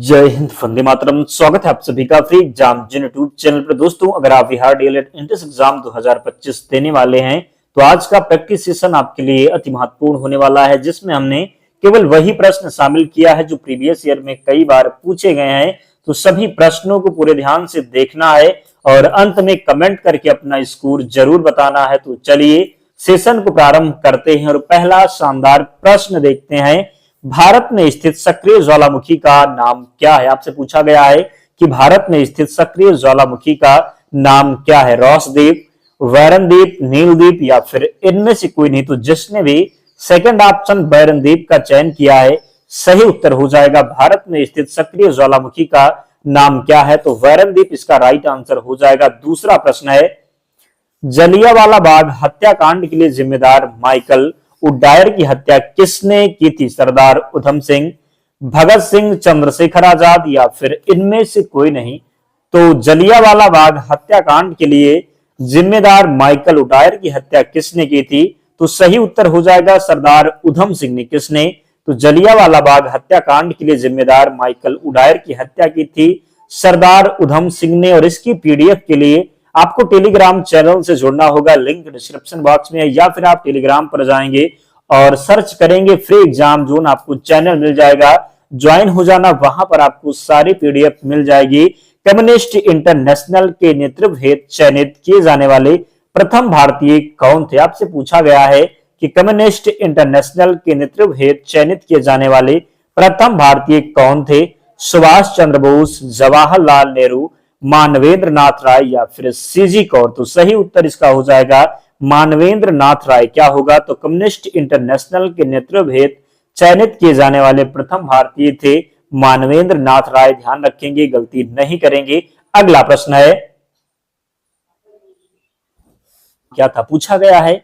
जय हिंद, वंदे मातरम। स्वागत है आप सभी का फ्री एग्जाम जिन यूट्यूब चैनल पर। दोस्तों, अगर आप बिहार डीएलएड एंट्रेंस एग्जाम 2025 देने वाले हैं तो आज का प्रैक्टिस सेशन आपके लिए अति महत्वपूर्ण होने वाला है, जिसमें हमने केवल वही प्रश्न शामिल किया है जो प्रीवियस ईयर में कई बार पूछे गए हैं। तो सभी प्रश्नों को पूरे ध्यान से देखना है और अंत में कमेंट करके अपना स्कोर जरूर बताना है। तो चलिए सेशन को प्रारंभ करते हैं और पहला शानदार प्रश्न देखते हैं। भारत में स्थित सक्रिय ज्वालामुखी का नाम क्या है? आपसे पूछा गया है कि भारत में स्थित सक्रिय ज्वालामुखी का नाम क्या है? रोसद्वीप, वैरनद्वीप, नीलद्वीप या फिर इनमें से कोई नहीं। तो जिसने भी सेकंड ऑप्शन वैरनद्वीप का चयन किया है सही उत्तर हो जाएगा। भारत में स्थित सक्रिय ज्वालामुखी का नाम क्या है? तो वैरनद्वीप इसका राइट आंसर हो जाएगा। दूसरा प्रश्न है, जलियांवाला बाग हत्याकांड के लिए जिम्मेदार माइकल उडायर की हत्या किसने की थी? सरदार उधम सिंह, भगत सिंह, चंद्रशेखर आजाद या फिर इनमें से कोई नहीं। तो जलियांवाला बाग हत्याकांड के लिए जिम्मेदार माइकल उडायर की हत्या किसने की थी? तो सही उत्तर हो जाएगा सरदार उधम सिंह ने। किसने? तो जलियांवाला बाग हत्याकांड के लिए जिम्मेदार माइकल उडायर की हत्या की थी सरदार उधम सिंह ने। और इसकी पीडीएफ के लिए आपको टेलीग्राम चैनल से जुड़ना होगा, लिंक डिस्क्रिप्शन बॉक्स में है, या फिर आप टेलीग्राम पर जाएंगे और सर्च करेंगे फ्री एग्जाम जोन, आपको चैनल मिल जाएगा, ज्वाइन हो जाना। वहां पर आपको सारी पीडीएफ मिल जाएगी। कम्युनिस्ट इंटरनेशनल के नेतृत्व हेतु चयनित किए जाने वाले प्रथम भारतीय कौन थे? आपसे पूछा गया है कि कम्युनिस्ट इंटरनेशनल के नेतृत्व हेतु चयनित किए जाने वाले प्रथम भारतीय कौन थे? सुभाष चंद्र बोस, जवाहरलाल नेहरू, मानवेंद्र नाथ राय या फिर सीजी कौर। तो सही उत्तर इसका हो जाएगा मानवेंद्र नाथ राय। क्या होगा? तो कम्युनिस्ट इंटरनेशनल के नेतृत्व हेतु चयनित किए जाने वाले प्रथम भारतीय थे मानवेंद्र नाथ राय। ध्यान रखेंगे, गलती नहीं करेंगे। अगला प्रश्न है, क्या था? पूछा गया है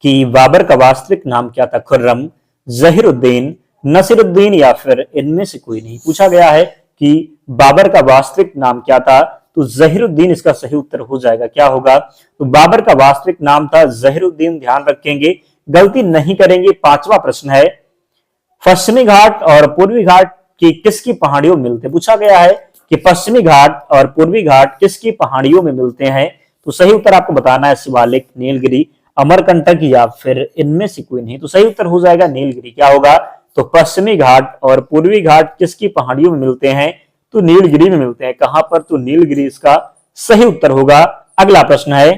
कि बाबर का वास्तविक नाम क्या था? खुर्रम, जहीरुद्दीन, नसीरुद्दीन या फिर इनमें से कोई नहीं। पूछा गया है कि बाबर का वास्तविक नाम क्या था? तो जहीरुद्दीन इसका सही उत्तर हो जाएगा। क्या होगा? तो बाबर का वास्तविक नाम था जहीरुद्दीन। ध्यान रखेंगे, गलती नहीं करेंगे। पांचवा प्रश्न है, पश्चिमी घाट और पूर्वी घाट की किसकी पहाड़ियों में मिलते हैं? पूछा गया है कि पश्चिमी घाट और पूर्वी घाट किसकी पहाड़ियों में मिलते हैं? तो सही उत्तर आपको बताना है शिवालिक, नीलगिरी, अमरकंटक या फिर इनमें से कोई नहीं। तो सही उत्तर हो जाएगा नीलगिरी। क्या होगा? तो पश्चिमी घाट और पूर्वी घाट किसकी पहाड़ियों में मिलते हैं? तो नीलगिरी में मिलते हैं। कहां पर? तो नीलगिरी इसका सही उत्तर होगा। अगला प्रश्न है,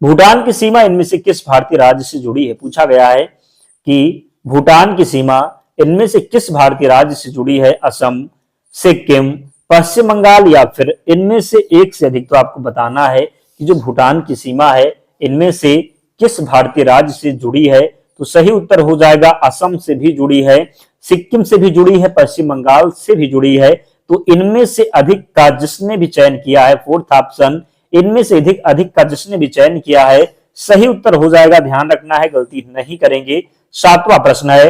भूटान की सीमा इनमें से किस भारतीय राज्य से जुड़ी है? पूछा गया है कि भूटान की सीमा इनमें से किस भारतीय राज्य से जुड़ी है? असम, सिक्किम, पश्चिम बंगाल या फिर इनमें से एक से अधिक। तो आपको बताना है कि जो भूटान की सीमा है इनमें से किस भारतीय राज्य से जुड़ी है? तो सही उत्तर हो जाएगा असम से भी जुड़ी है, सिक्किम से भी जुड़ी है, पश्चिम बंगाल से भी जुड़ी है। तो इनमें से अधिक का जिसने भी चयन किया है, फोर्थ ऑप्शन, इनमें से अधिक का जिसने भी चयन किया है सही उत्तर हो जाएगा। ध्यान रखना है, गलती नहीं करेंगे। सातवां प्रश्न है,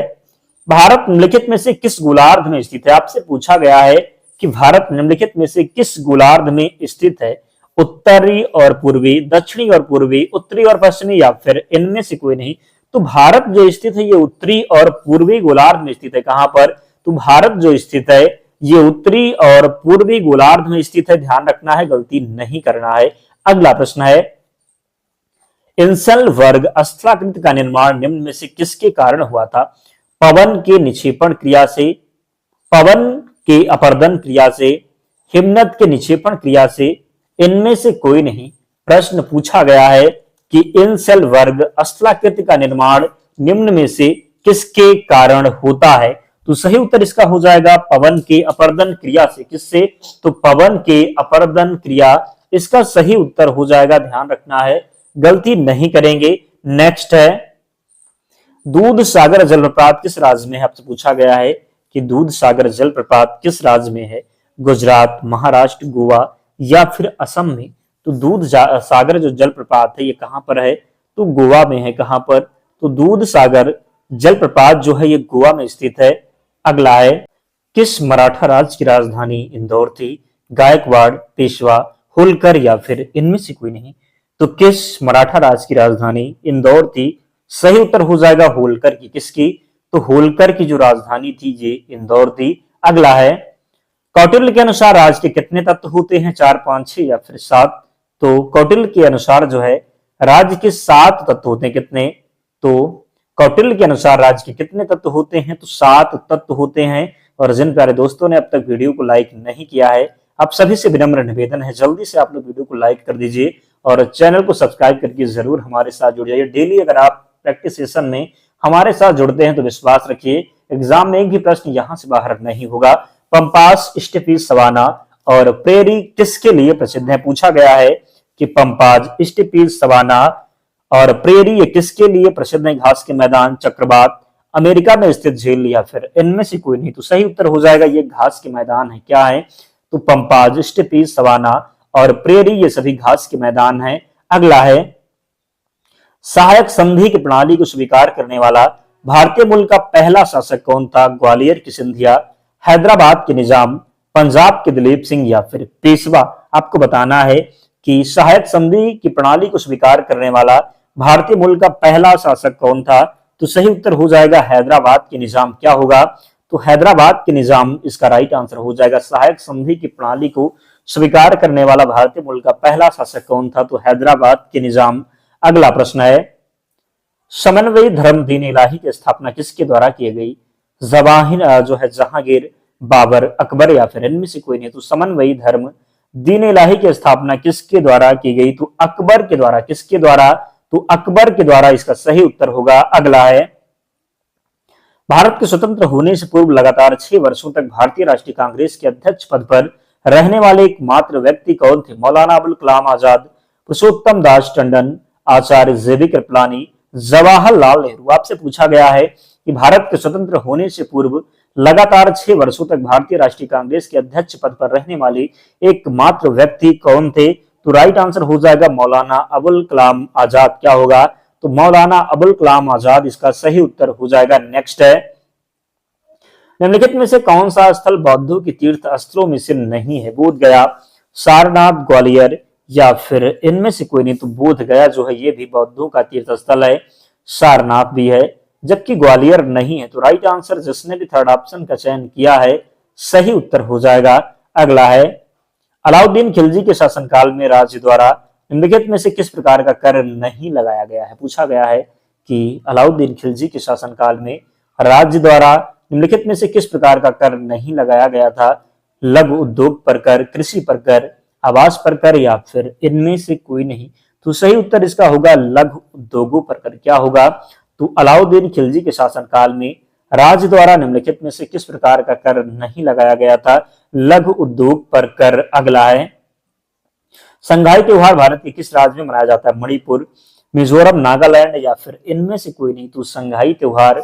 भारत निम्नलिखित में से किस गोलार्ध में स्थित है? आपसे पूछा गया है कि भारत निम्नलिखित में से किस गोलार्ध में स्थित है? उत्तरी और पूर्वी, दक्षिणी और पूर्वी, उत्तरी और पश्चिमी या फिर इनमें से कोई नहीं। तो भारत जो स्थित है ये उत्तरी और पूर्वी गोलार्ध में स्थित है। कहां पर? तो भारत जो स्थित है ये उत्तरी और पूर्वी गोलार्ध में स्थित है। ध्यान रखना है, गलती नहीं करना है। अगला प्रश्न है, इंसल वर्ग स्थलाकृति का निर्माण निम्न में से किसके कारण हुआ था? पवन के निक्षेपण क्रिया से, पवन के अपर्दन क्रिया से, हिमनद के निक्षेपण क्रिया से, इनमें से कोई नहीं। प्रश्न पूछा गया है कि इंसल वर्ग स्थलाकृति का निर्माण निम्न में से किसके कारण होता है? तो सही उत्तर इसका हो जाएगा पवन के अपर्दन क्रिया से। किससे? तो पवन के अपर्दन क्रिया इसका सही उत्तर हो जाएगा। ध्यान रखना है, गलती नहीं करेंगे। नेक्स्ट है, दूध सागर जलप्रपात किस राज्य में है? आपसे पूछा गया है कि दूध सागर जलप्रपात किस राज्य में है? गुजरात, महाराष्ट्र, गोवा या फिर असम में। तो दूध सागर जो जलप्रपात है ये कहां पर है? तो गोवा में है। कहां पर? तो दूध सागर जलप्रपात जो है ये गोवा में स्थित है। अगला है, किस मराठा राज्य की राजधानी इंदौर थी? गायकवाड़, पेशवा, होलकर या फिर इनमें से कोई नहीं। तो किस मराठा राज्य की राजधानी इंदौर थी? सही उत्तर हो जाएगा होलकर की। किसकी? तो होलकर की जो राजधानी थी ये इंदौर थी। अगला है कौटिल्य के अनुसार राज्य के कितने तत्व होते हैं, 4, 5, 6 या फिर 7। तो कौटिल्य के अनुसार जो है राज्य के 7 तत्व होते हैं। कितने? तो कौटिल्य के अनुसार राज्य के कितने तत्व होते हैं, तो 7 तत्व होते हैं। और जिन प्यारे दोस्तों ने अब तक वीडियो को लाइक नहीं किया है, आप सभी से विनम्र निवेदन है जल्दी से आप लोग वीडियो को लाइक कर दीजिए और चैनल को सब्सक्राइब करके जरूर हमारे साथ जुड़ जाइए। डेली अगर आप प्रैक्टिस सेशन में हमारे साथ जुड़ते हैं तो विश्वास रखिए एग्जाम में एक भी प्रश्न यहां से बाहर नहीं होगा। पंपास, स्टेपीज, सवाना और प्रेरी किसके लिए प्रसिद्ध है? पूछा गया है कि पंपाज, स्टेपीज, सवाना और प्रेरी ये किसके लिए प्रसिद्ध है? घास के मैदान, चक्रवात, अमेरिका में स्थित झील या फिर इनमें से कोई नहीं। तो सही उत्तर हो जाएगा ये घास के मैदान है। क्या है? तो पंपाज, स्टेपीज, सवाना और प्रेरी ये सभी घास के मैदान हैं। अगला है सहायक संधि की प्रणाली को स्वीकार करने वाला भारतीय मूल का पहला शासक कौन था? ग्वालियर की सिंधिया, हैदराबाद के निजाम, पंजाब के दलीप सिंह या फिर पेशवा। आपको बताना है कि सहायक संधि की प्रणाली को स्वीकार करने वाला भारतीय मूल का पहला शासक कौन था? तो सही उत्तर हो जाएगा हैदराबाद के निजाम। क्या होगा? तो हैदराबाद के निजाम इसका राइट आंसर हो जाएगा। सहायक संधि की प्रणाली को स्वीकार करने वाला भारतीय मूल का पहला शासक कौन था? तो हैदराबाद के निजाम। अगला प्रश्न है समन्वयी धर्म दीन इलाही की स्थापना किसके द्वारा की गई? जहांगीर, बाबर, अकबर या फिर इनमें से कोई नहीं। तो समन्वयी धर्म दीन इलाही की स्थापना किसके द्वारा की गई? तो अकबर के द्वारा। किसके द्वारा? तो अकबर के द्वारा इसका सही उत्तर होगा। अगला है भारत के स्वतंत्र होने से पूर्व लगातार 6 वर्षों तक भारतीय राष्ट्रीय कांग्रेस के अध्यक्ष पद पर रहने वाले एकमात्र व्यक्ति कौन थे? मौलाना अबुल कलाम आजाद, पुरुषोत्तम दास टंडन, आचार्य जेबी कृपलानी, जवाहरलाल नेहरू। आपसे पूछा गया है कि भारत के स्वतंत्र होने से पूर्व लगातार 6 वर्षों तक भारतीय राष्ट्रीय कांग्रेस के अध्यक्ष पद पर रहने वाले एकमात्र व्यक्ति कौन थे? तो राइट आंसर हो जाएगा मौलाना अबुल कलाम आजाद। क्या होगा? तो मौलाना अबुल कलाम आजाद इसका सही उत्तर हो जाएगा। नेक्स्ट है निम्नलिखित में से कौन सा स्थल बौद्धों की तीर्थ स्थलों में से नहीं है? बोध गया, सारनाथ, ग्वालियर या फिर इनमें से कोई नहीं। तो बोध गया जो है ये भी बौद्धों का तीर्थ स्थल है, सारनाथ भी है, जबकि ग्वालियर नहीं है। तो राइट आंसर जिसने भी थर्ड ऑप्शन का चयन किया है सही उत्तर हो जाएगा। अगला है अलाउद्दीन खिलजी के शासनकाल में राज्य द्वारा निम्नलिखित में से किस प्रकार का कर नहीं लगाया गया है? पूछा गया है कि अलाउद्दीन खिलजी के शासनकाल में राज्य द्वारा निम्नलिखित में से किस प्रकार का कर नहीं लगाया गया था? लघु उद्योग पर कर, कृषि पर कर, आवास पर कर या फिर इनमें से कोई नहीं। तो सही उत्तर इसका होगा लघु उद्योगों पर कर। क्या होगा? तो अलाउद्दीन खिलजी के शासनकाल में राज्य द्वारा निम्नलिखित में से किस प्रकार का कर नहीं लगाया गया था? लघु उद्योग पर कर। अगला है संगाई त्योहार भारत के किस राज्य में मनाया जाता है? मणिपुर, मिजोरम, नागालैंड या फिर इनमें से कोई नहीं। तो संगाई त्योहार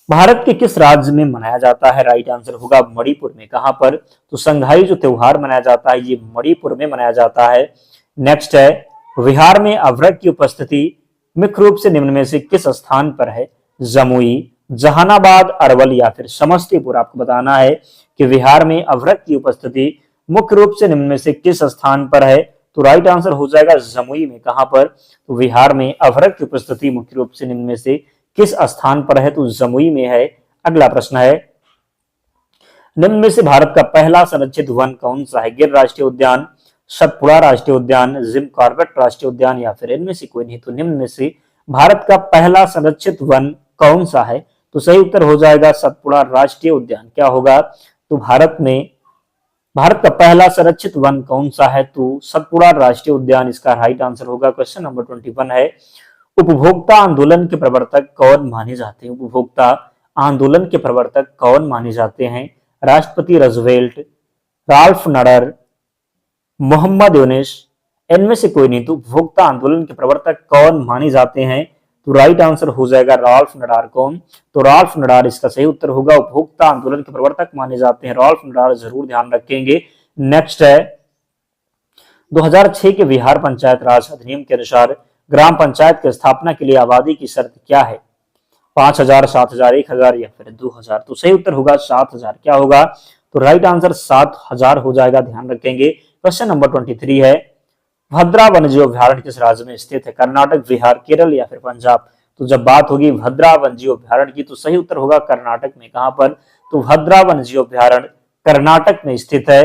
भारत के किस राज्य में मनाया जाता है? राइट आंसर होगा मणिपुर में। कहां पर? तो संगाई जो त्योहार मनाया जाता है ये मणिपुर में मनाया जाता है। नेक्स्ट है बिहार में अभ्रक की उपस्थिति मुख्य रूप से निम्न में से किस स्थान पर है? जमुई, जहानाबाद, अरवल या फिर समस्तीपुर। आपको बताना है कि बिहार में अभ्रक की उपस्थिति मुख्य रूप से निम्न में से किस स्थान पर है? तो राइट आंसर हो जाएगा जमुई में। कहां पर? तो बिहार में अभ्रक की उपस्थिति मुख्य रूप से निम्न में से किस स्थान पर है? तो जमुई में है। अगला प्रश्न है निम्न में से भारत का पहला संरक्षित वन कौन सा है? गिर राष्ट्रीय उद्यान, सतपुड़ा राष्ट्रीय उद्यान, जिम कॉर्बेट राष्ट्रीय उद्यान या फिर इनमें से कोई नहीं। तो निम्न में से भारत का पहला संरक्षित वन कौन सा है? तो सही उत्तर हो जाएगा सतपुड़ा राष्ट्रीय उद्यान। क्या होगा? तो भारत का पहला संरक्षित वन कौन सा है? तो सतपुड़ा राष्ट्रीय उद्यान इसका राइट आंसर होगा। क्वेश्चन नंबर 21 है उपभोक्ता आंदोलन के प्रवर्तक कौन माने जाते हैं? उपभोक्ता आंदोलन के प्रवर्तक कौन माने जाते हैं? राष्ट्रपति रूजवेल्ट, राल्फ नाडर, मोहम्मद यूनुस, इनमें से कोई नहीं। तो उपभोक्ता आंदोलन के प्रवर्तक कौन माने जाते हैं? तो राइट आंसर हो जाएगा राल्फ नाडर। कौन? तो राल्फ नाडर इसका सही उत्तर होगा। उपभोक्ता आंदोलन के प्रवर्तक माने जाते हैं राल्फ नाडर, जरूर ध्यान रखेंगे। नेक्स्ट है 2006 के बिहार पंचायत राज अधिनियम के अनुसार ग्राम पंचायत की स्थापना के लिए आबादी की शर्त क्या है? 5000, 7000, 1000 या फिर 2000। तो सही उत्तर होगा 7000। क्या होगा? तो राइट आंसर 7000 हो जाएगा। ध्यान रखेंगे। क्वेश्चन नंबर 23 है भद्रा वन्यजीव अभ्यारण्य किस राज्य में स्थित है? कर्नाटक, बिहार, केरल या फिर पंजाब। तो जब बात होगी भद्रा वन्यजीव अभ्यारण्य की तो सही उत्तर होगा कर्नाटक में। कहां पर? तो भद्रा वन्यजीव अभ्यारण्य कर्नाटक में स्थित है।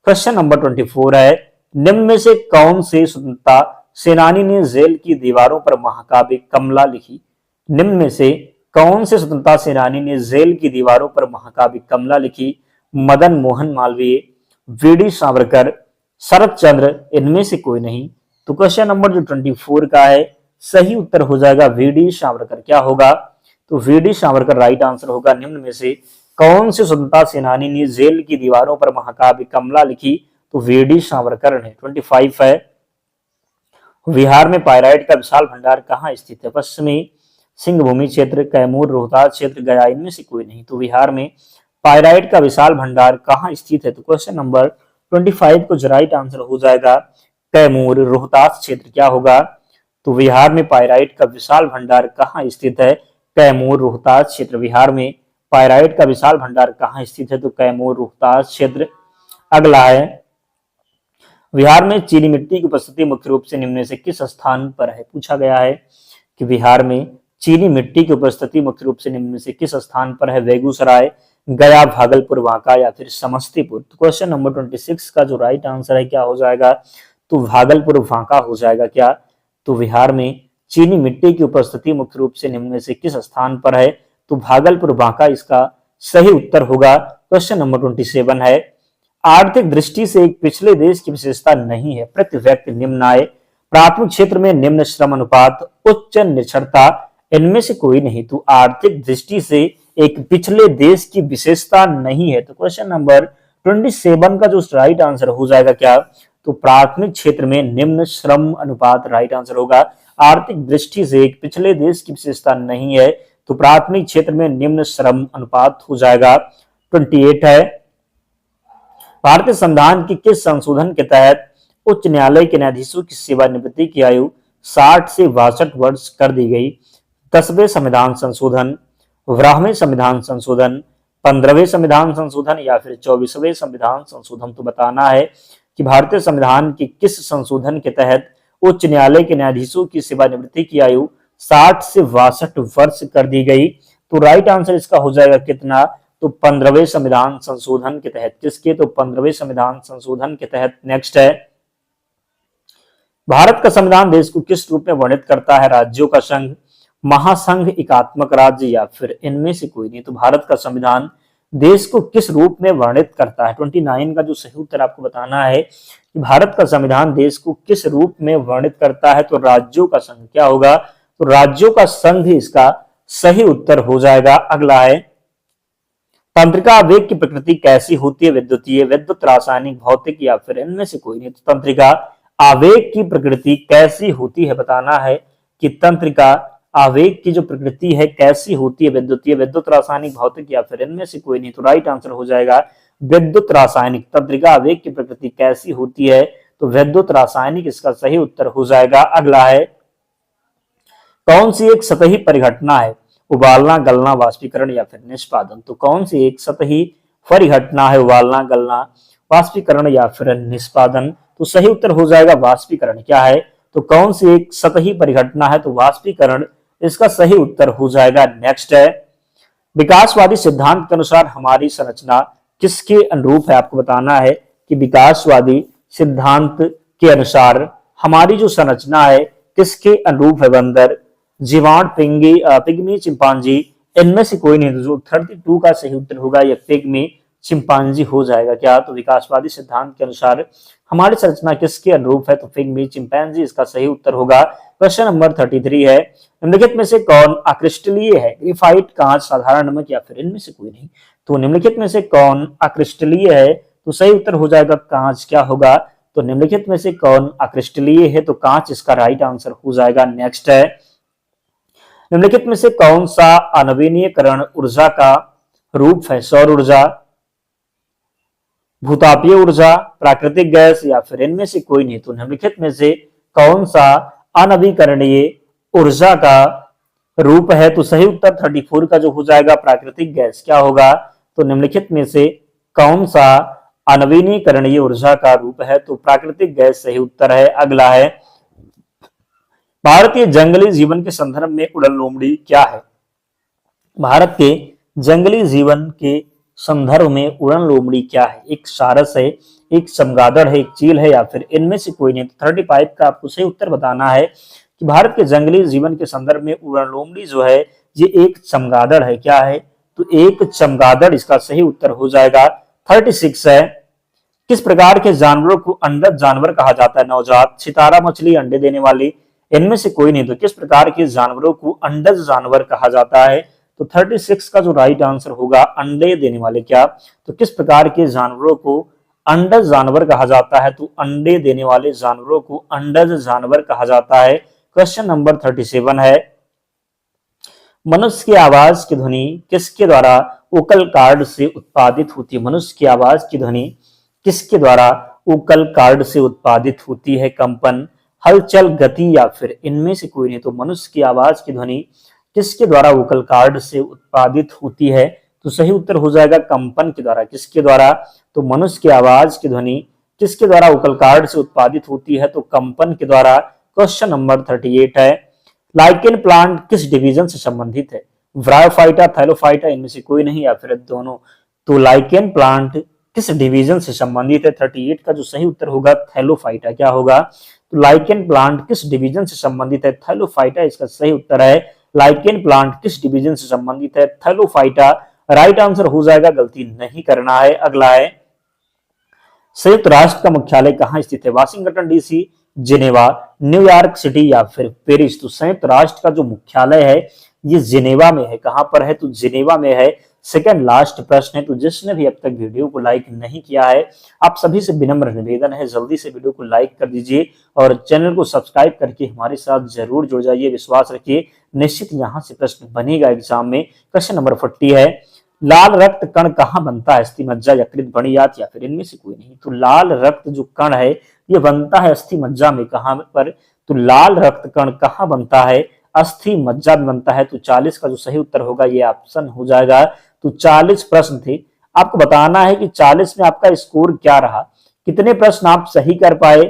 क्वेश्चन नंबर 24 है, निम्न में से कौन से स्वतंत्रता सेनानी ने जेल की दीवारों पर महाकाव्य कमला लिखी? निम्न में से कौन से स्वतंत्रता सेनानी ने जेल की दीवारों पर महाकाव्य कमला लिखी? मदन मोहन मालवीय, वीडी सावरकर, शरत चंद्र, इनमें से कोई नहीं। तो क्वेश्चन नंबर जो 24 का है सही उत्तर हो जाएगा वीडी सावरकर। क्या होगा? तो वीडी सावरकर राइट आंसर होगा। निम्न में से कौन से स्वतंत्रता सेनानी ने जेल की दीवारों पर महाकाव्य कमला लिखी? तो वीडी सावरकर ने। 25 है, बिहार में पायराइट का विशाल भंडार कहाँ स्थित है? पश्चिमी सिंहभूमि क्षेत्र, कैमूर, रोहतास क्षेत्र, गया, इनमें से कोई नहीं। तो बिहार में पायराइट का विशाल भंडार कहाँ स्थित है? तो क्वेश्चन नंबर 25 को राइट आंसर हो जाएगा कैमूर, रोहतास क्षेत्र। क्या होगा? तो बिहार में पायराइट का विशाल भंडार कहाँ स्थित है? कैमूर, रोहतास क्षेत्र। बिहार में पायराइट का विशाल भंडार कहाँ स्थित है? तो कैमूर, रोहतास क्षेत्र। अगला है, बिहार में चीनी मिट्टी की उपस्थिति मुख्य रूप से निम्न में से किस स्थान पर है? पूछा गया है कि बिहार में चीनी मिट्टी की उपस्थिति मुख्य रूप से निम्न में से किस स्थान पर है? बेगूसराय, गया, भागलपुर, बांका या फिर समस्तीपुर। तो क्वेश्चन नंबर 26 का जो राइट आंसर है क्या हो जाएगा? तो भागलपुर, बांका हो जाएगा। क्या? तो बिहार में चीनी मिट्टी की उपस्थिति मुख्य रूप से निम्न में से किस स्थान पर है? तो भागलपुर, बांका इसका सही उत्तर होगा। क्वेश्चन नंबर 27 है, आर्थिक दृष्टि से एक पिछले देश की विशेषता नहीं है। प्रति व्यक्ति निम्न आय, प्राथमिक क्षेत्र में निम्न श्रम अनुपात, उच्च निरक्षरता, इनमें से कोई नहीं। तो आर्थिक दृष्टि से एक पिछले देश की विशेषता नहीं है। तो क्वेश्चन नंबर 27 का जो राइट आंसर हो जाएगा क्या? तो प्राथमिक क्षेत्र में निम्न श्रम अनुपात राइट आंसर होगा। आर्थिक दृष्टि से एक पिछले देश की विशेषता नहीं है, तो प्राथमिक क्षेत्र में निम्न श्रम अनुपात हो जाएगा। 28 है, भारतीय संविधान की किस संशोधन के तहत उच्च न्यायालय के न्यायाधीशों की सेवानिवृत्ति की आयु 60 से 62 वर्ष कर दी गई? 10वें संविधान संशोधन, 12वें संविधान संशोधन, 15वें संविधान संशोधन या फिर 24वें संविधान संशोधन? तो बताना है कि भारतीय संविधान की किस संशोधन के तहत उच्च न्यायालय के न्यायाधीशों की सेवानिवृत्ति की आयु 60 से 62 वर्ष कर दी गई? तो राइट आंसर इसका हो जाएगा कितना? तो 15वें संविधान संशोधन के तहत। किसके? तो 15वें संविधान संशोधन के तहत। नेक्स्ट है, भारत का संविधान देश को किस रूप में वर्णित करता है? राज्यों का संघ, महासंघ, एकात्मक राज्य या फिर इनमें से कोई नहीं। तो भारत का संविधान देश को किस रूप में वर्णित करता है? 29 का जो सही उत्तर आपको बताना है कि भारत का संविधान देश को किस रूप में वर्णित करता है? तो राज्यों का संघ। क्या होगा? तो राज्यों का संघ इसका सही उत्तर हो जाएगा। अगला है, तंत्रिका आवेग की प्रकृति कैसी होती है? विद्युतीय, विद्युत, रासायनिक, भौतिक या फिर इनमें से कोई नहीं। तो तंत्रिका आवेग की प्रकृति कैसी होती है? बताना है कि तंत्रिका आवेग की जो प्रकृति है कैसी होती है? विद्युतीय, विद्युत, रासायनिक, भौतिक या फिर इनमें से कोई नहीं। तो राइट आंसर हो जाएगा विद्युत रासायनिक। तंत्रिका आवेग की प्रकृति कैसी होती है? तो विद्युत रासायनिक इसका सही उत्तर हो जाएगा। अगला है, कौन सी एक सतही परिघटना है? उबालना, गलना, वाष्पीकरण या फिर निष्पादन? तो कौन सी एक सतही परिघटना है? उबालना, गलना, वाष्पीकरण या फिर निष्पादन? तो सही उत्तर हो जाएगा वाष्पीकरण। क्या है? तो कौन सी एक सतही परिघटना है? तो वाष्पीकरण इसका सही उत्तर हो जाएगा। नेक्स्ट है, विकासवादी सिद्धांत के अनुसार हमारी संरचना किसके अनुरूप है? आपको बताना है कि विकासवादी सिद्धांत के अनुसार हमारी जो संरचना है किसके अनुरूप है? बंदर, जीवाणु, पिग्मी, चिंपांजी, इनमें से कोई नहीं। जो 32 का सही उत्तर होगा यह पिग्मी चिंपांजी हो जाएगा। क्या? तो विकासवादी सिद्धांत के अनुसार हमारी संरचना किसके अनुरूप है? तो पिग्मी चिंपांजी इसका सही उत्तर होगा। क्वेश्चन नंबर 33 है, निम्नलिखित में से कौन अक्रिस्टलीय है? ग्रेफाइट, कांच, साधारण नमक या फिर इनमें से कोई नहीं। तो निम्नलिखित में से कौन अक्रिस्टलीय है? तो सही उत्तर हो जाएगा कांच। क्या होगा? तो निम्नलिखित में से कौन अक्रिस्टलीय है? तो कांच इसका राइट आंसर हो जाएगा। नेक्स्ट है, निम्नलिखित में से कौन सा अनवीनीकरण ऊर्जा का रूप है? सौर ऊर्जा, भूतापीय ऊर्जा, प्राकृतिक गैस या फिर इनमें से कोई नहीं। तो निम्नलिखित में से कौन सा अनवीकरणीय ऊर्जा का रूप है? तो सही उत्तर 34 का जो हो जाएगा प्राकृतिक गैस। क्या होगा? तो निम्नलिखित में से कौन सा अनवीनीकरणीय ऊर्जा का रूप है? तो प्राकृतिक गैस सही उत्तर है। अगला है, भारतीय जंगली जीवन के संदर्भ में उड़न लोमड़ी क्या है? भारत के जंगली जीवन के संदर्भ में उड़न लोमड़ी क्या है? एक सारस है, एक चमगादड़ है, एक चील है, या फिर इनमें से कोई नहीं। तो 35 का आपको सही उत्तर बताना है कि भारत के जंगली जीवन के संदर्भ में उड़न लोमड़ी जो है ये एक चमगादड़ है। क्या है? तो एक चमगादड़ इसका सही उत्तर हो जाएगा। 36 है, किस प्रकार के जानवरों को अंडज जानवर कहा जाता है? नवजात, सितारा मछली, अंडे देने वाली, इनमें से कोई नहीं। तो किस प्रकार के जानवरों को अंडज जानवर कहा जाता है? तो 36 का जो राइट आंसर होगा अंडे देने वाले। क्या? तो किस प्रकार के जानवरों को अंडज जानवर कहा जाता है? तो अंडे देने वाले जानवरों को अंडज जानवर कहा जाता है। क्वेश्चन नंबर 37 है, मनुष्य की आवाज की ध्वनि किसके द्वारा ओकल कार्ड से उत्पादित होती है? मनुष्य की आवाज की ध्वनि किसके द्वारा ओकल कार्ड से उत्पादित होती है? कंपन, हलचल, गति, या फिर इनमें से कोई नहीं। तो मनुष्य की आवाज की ध्वनि किसके द्वारा ओकल कार्ड से उत्पादित होती है? तो सही उत्तर हो जाएगा कंपन के द्वारा। किसके द्वारा? तो मनुष्य की आवाज की ध्वनि किसके द्वारा ओकल कार्ड से उत्पादित होती है? तो कंपन के द्वारा। क्वेश्चन नंबर 38 है, लाइकेन प्लांट किस डिवीजन से संबंधित है? ब्रायोफाइटा, थैलोफाइटा, इनमें से कोई नहीं, या फिर दोनों। तो लाइकेन प्लांट किस डिवीजन से संबंधित है? 38 का जो सही उत्तर होगा थैलोफाइटा। क्या होगा? तो लाइकेन प्लांट किस डिवीजन से संबंधित है? थैलोफाइटा इसका सही उत्तर है। लाइकेन प्लांट किस डिवीजन से संबंधित है? थैलोफाइटा राइट आंसर हो जाएगा, गलती नहीं करना है। अगला है, संयुक्त राष्ट्र का मुख्यालय कहाँ स्थित है? Washington DC, Geneva, New York city, या फिर पेरिस। तो संयुक्त राष्ट्र का जो मुख्यालय है ये जिनेवा में है। कहां पर है? तो जिनेवा में है। सेकंड लास्ट प्रश्न है, तो जिसने भी अब तक वीडियो को लाइक नहीं किया है आप सभी से विनम्र निवेदन है जल्दी से वीडियो को लाइक कर दीजिए और चैनल को सब्सक्राइब करके हमारे साथ जरूर जुड़ जाइए। विश्वास रखिए निश्चित यहाँ से प्रश्न बनेगा एग्जाम में। क्वेश्चन नंबर 40 है, लाल रक्त कण कहाँ बनता है? अस्थि मज्जा, यकृत, बणियात, या फिर इनमें से कोई नहीं। तो लाल रक्त जो कण है ये बनता है अस्थि मज्जा में। कहां पर? तो लाल रक्त कण कहाँ बनता है? अस्थि मज्जा में बनता है। तो 40 का जो सही उत्तर होगा ये ऑप्शन हो जाएगा। तो 40 प्रश्न थे, आपको बताना है कि 40 में आपका स्कोर क्या रहा, कितने प्रश्न आप सही कर पाए,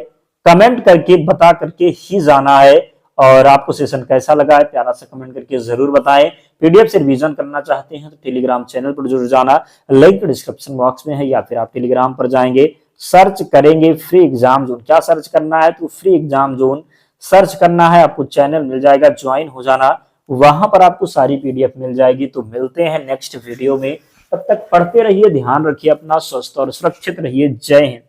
कमेंट करके बता करके ही जाना है। और आपको सेशन कैसा लगा है प्यारा सा कमेंट करके जरूर बताएं। पीडीएफ से रिवीजन करना चाहते हैं तो टेलीग्राम चैनल पर जुड़ जाना, लिंक डिस्क्रिप्शन बॉक्स में है, या फिर आप टेलीग्राम पर जाएंगे, सर्च करेंगे फ्री एग्जाम जोन। क्या सर्च करना है? तो फ्री एग्जाम जोन सर्च करना है, आपको चैनल मिल जाएगा, ज्वाइन हो जाना, वहां पर आपको सारी पीडीएफ मिल जाएगी। तो मिलते हैं नेक्स्ट वीडियो में, तब तक पढ़ते रहिए, ध्यान रखिए अपना, स्वस्थ और सुरक्षित रहिए। जय हिंद।